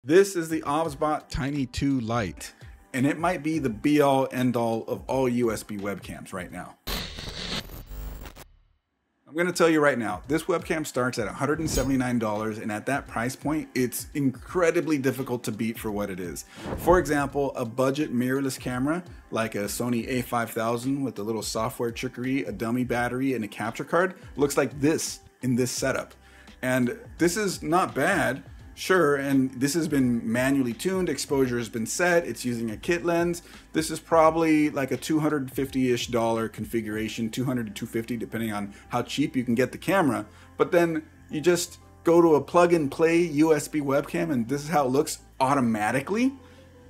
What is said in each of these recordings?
This is the OBSbot Tiny 2 Lite, and it might be the be-all, end-all of all USB webcams right now. I'm going to tell you right now, this webcam starts at $179, and at that price point, it's incredibly difficult to beat for what it is. For example, a budget mirrorless camera like a Sony a5000 with a little software trickery, a dummy battery, and a capture card looks like this in this setup. And this is not bad. Sure, and this has been manually tuned, exposure has been set, it's using a kit lens. This is probably like a $250-ish configuration, $200 to $250 depending on how cheap you can get the camera. But then you just go to a plug and play USB webcam and this is how it looks automatically.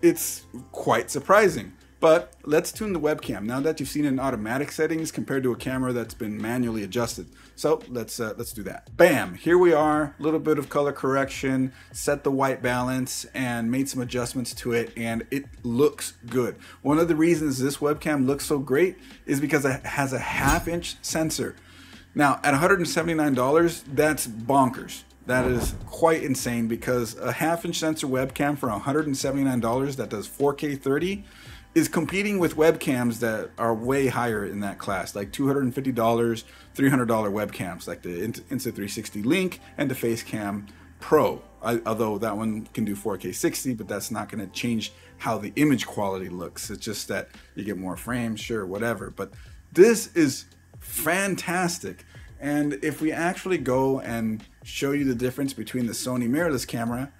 It's quite surprising. But let's tune the webcam now that you've seen it in automatic settings compared to a camera that's been manually adjusted. So let's do that. Bam, here we are, a little bit of color correction, set the white balance and made some adjustments to it, and it looks good. One of the reasons this webcam looks so great is because it has a 1/2-inch sensor. Now at $179, that's bonkers. That is quite insane because a 1/2-inch sensor webcam for $179 that does 4K 30 is competing with webcams that are way higher in that class, like $250, $300 webcams, like the Insta360 Link and the Facecam Pro. Although that one can do 4K 60, but that's not going to change how the image quality looks. It's just that you get more frames, sure, whatever. But this is fantastic. And if we actually go and show you the difference between the Sony mirrorless camera,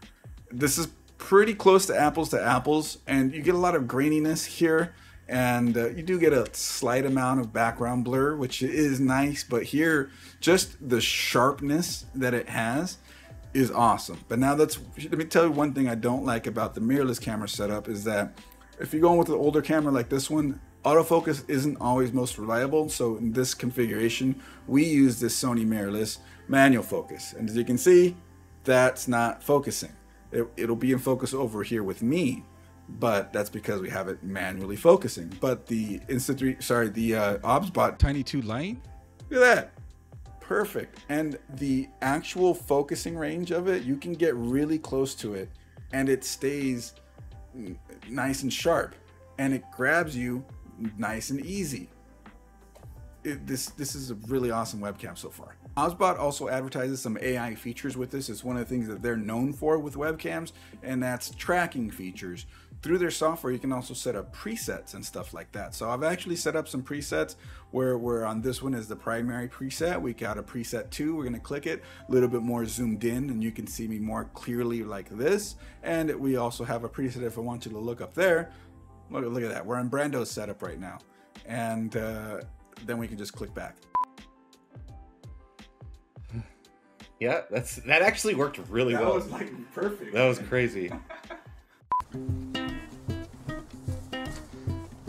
this is pretty close to apples, and you get a lot of graininess here, and you do get a slight amount of background blur, which is nice, but here just the sharpness that it has is awesome. But now let me tell you one thing I don't like about the mirrorless camera setup is that if you're going with an older camera like this one, autofocus isn't always most reliable. So in this configuration we use this Sony mirrorless manual focus, and as you can see, that's not focusing. It'll be in focus over here with me, but that's because we have it manually focusing. But the OBSbot Tiny 2 Lite, look at that, perfect. And the actual focusing range of it, you can get really close to it and it stays nice and sharp, and it grabs you nice and easy. This is a really awesome webcam so far. OBSbot also advertises some AI features with this. It's one of the things that they're known for with webcams, and that's tracking features. Through their software, you can also set up presets and stuff like that. So I've actually set up some presets where on this one is the primary preset. We got a preset 2. We're going to click it, a little bit more zoomed in, and you can see me more clearly like this. And we also have a preset if I want you to look up there. Look at that. We're on Brando's setup right now. And then we can just click back. Yeah, that actually worked really well. That was like perfect. That was crazy.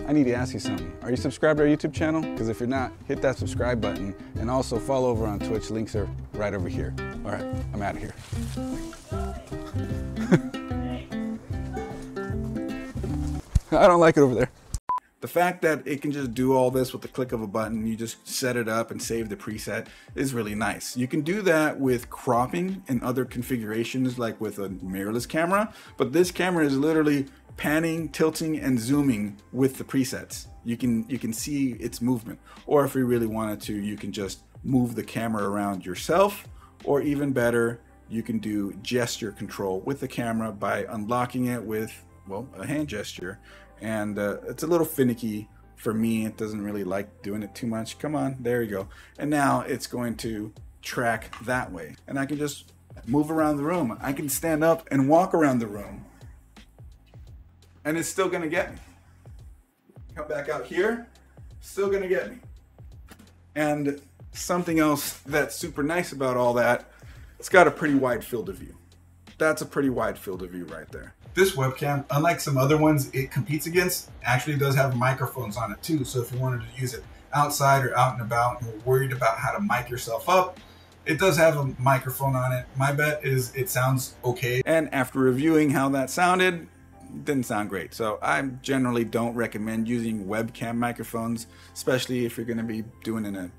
I need to ask you something. Are you subscribed to our YouTube channel? Because if you're not, hit that subscribe button, and also follow over on Twitch. Links are right over here. All right, I'm out of here. I don't like it over there. The fact that it can just do all this with the click of a button, you just set it up and save the preset, is really nice. You can do that with cropping and other configurations like with a mirrorless camera, but this camera is literally panning, tilting, and zooming with the presets. You can see its movement. Or if you really wanted to, you can just move the camera around yourself, or even better, you can do gesture control with the camera by unlocking it with, well, a hand gesture. And it's a little finicky for me. It doesn't really like doing it too much. Come on, there you go. And now it's going to track that way. And I can just move around the room. I can stand up and walk around the room. And it's still gonna get me. Come back out here, still gonna get me. And something else that's super nice about all that, it's got a pretty wide field of view. That's a pretty wide field of view right there. This webcam, unlike some other ones it competes against, actually does have microphones on it too. So if you wanted to use it outside or out and about and you're worried about how to mic yourself up, it does have a microphone on it. My bet is it sounds okay. And after reviewing how that sounded, didn't sound great. So I generally don't recommend using webcam microphones, especially if you're going to be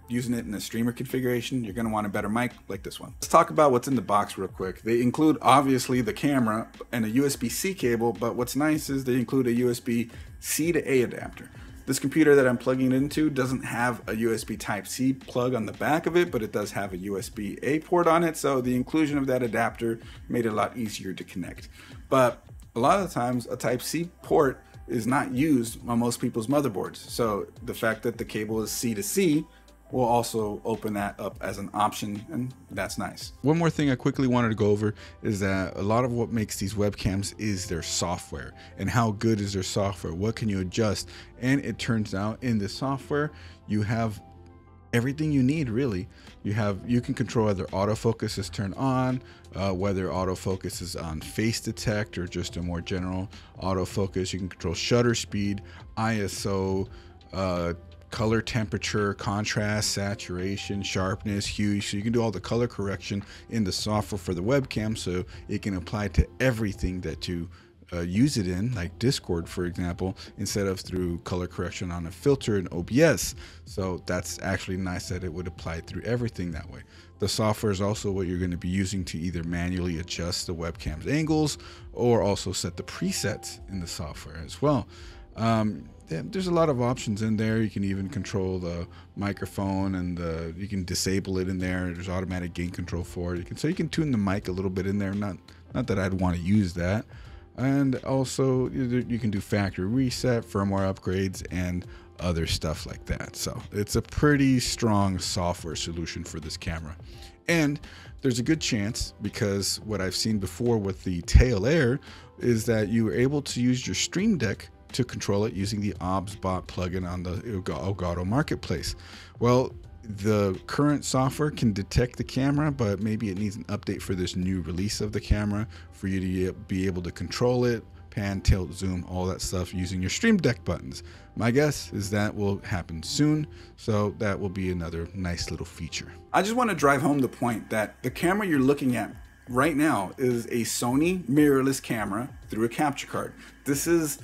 using it in a streamer configuration. You're going to want a better mic like this one. Let's talk about what's in the box real quick. They include obviously the camera and a USB-C cable, but what's nice is they include a USB-C to A adapter. This computer that I'm plugging it into doesn't have a USB Type-C plug on the back of it, but it does have a USB-A port on it, so the inclusion of that adapter made it a lot easier to connect. But a lot of the times, a Type-C port is not used on most people's motherboards, so the fact that the cable is C to C will also open that up as an option, and that's nice. One more thing I quickly wanted to go over is that a lot of what makes these webcams is their software, and how good is their software, what can you adjust. And it turns out in the software you have everything you need, really. You can control whether autofocus is turned on, whether autofocus is on face detect or just a more general autofocus. You can control shutter speed, ISO, color temperature, contrast, saturation, sharpness, hue. So you can do all the color correction in the software for the webcam, so it can apply to everything that you use it in, like Discord, for example, instead of through color correction on a filter in OBS. So that's actually nice that it would apply through everything that way. The software is also what you're going to be using to either manually adjust the webcam's angles or also set the presets in the software as well. There's a lot of options in there. You can even control the microphone, and you can disable it in there. There's automatic gain control for it. So you can tune the mic a little bit in there. Not that I'd want to use that. And also you can do factory reset, firmware upgrades, and other stuff like that. So it's a pretty strong software solution for this camera. And there's a good chance, because what I've seen before with the Tail Air is that you were able to use your Stream Deck to control it using the OBSbot plugin on the Elgato marketplace. Well, the current software can detect the camera, but maybe it needs an update for this new release of the camera for you to be able to control it, pan, tilt, zoom, all that stuff using your Stream Deck buttons. My guess is that will happen soon, so that will be another nice little feature. I just want to drive home the point that the camera you're looking at right now is a Sony mirrorless camera through a capture card. This is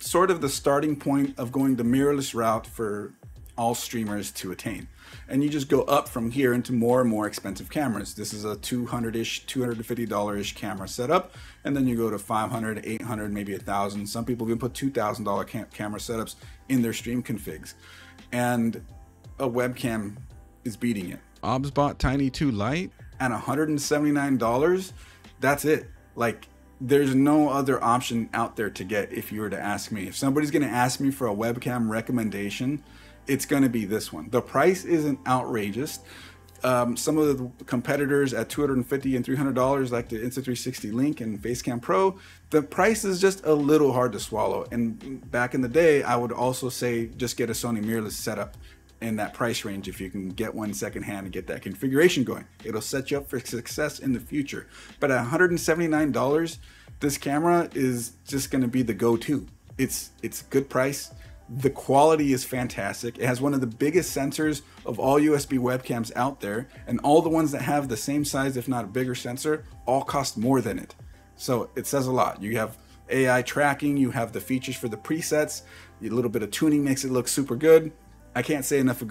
sort of the starting point of going the mirrorless route for all streamers to attain. And you just go up from here into more and more expensive cameras. This is a $200-ish, $250-ish camera setup, and then you go to $500, $800, maybe $1,000. Some people even put $2,000 camera setups in their stream configs, and a webcam is beating it. OBSbot Tiny 2 Lite at $179, that's it. Like, there's no other option out there to get if you were to ask me. If somebody's going to ask me for a webcam recommendation, it's going to be this one. The price isn't outrageous. Some of the competitors at $250 and $300, like the Insta360 Link and Facecam Pro, the price is just a little hard to swallow. And back in the day, I would also say just get a Sony mirrorless setup in that price range if you can get one secondhand and get that configuration going. It'll set you up for success in the future. But at $179, this camera is just going to be the go-to. It's a good price. The quality is fantastic. It has one of the biggest sensors of all USB webcams out there, and all the ones that have the same size, if not a bigger sensor, all cost more than it. So it says a lot. You have AI tracking, you have the features for the presets, a little bit of tuning makes it look super good. I can't say enough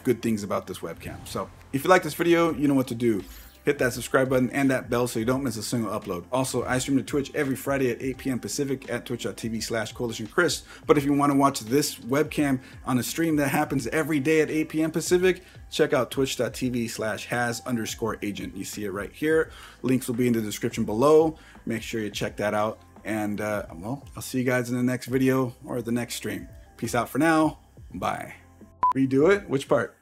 good things about this webcam. So if you like this video, you know what to do. Hit that subscribe button and that bell so you don't miss a single upload. Also, I stream to Twitch every Friday at 8 p.m. Pacific at twitch.tv/coalitionchris. But if you want to watch this webcam on a stream that happens every day at 8 p.m. Pacific, check out twitch.tv/has_agent. You see it right here. Links will be in the description below. Make sure you check that out. And well, I'll see you guys in the next video or the next stream. Peace out for now. Bye. Redo it? Which part?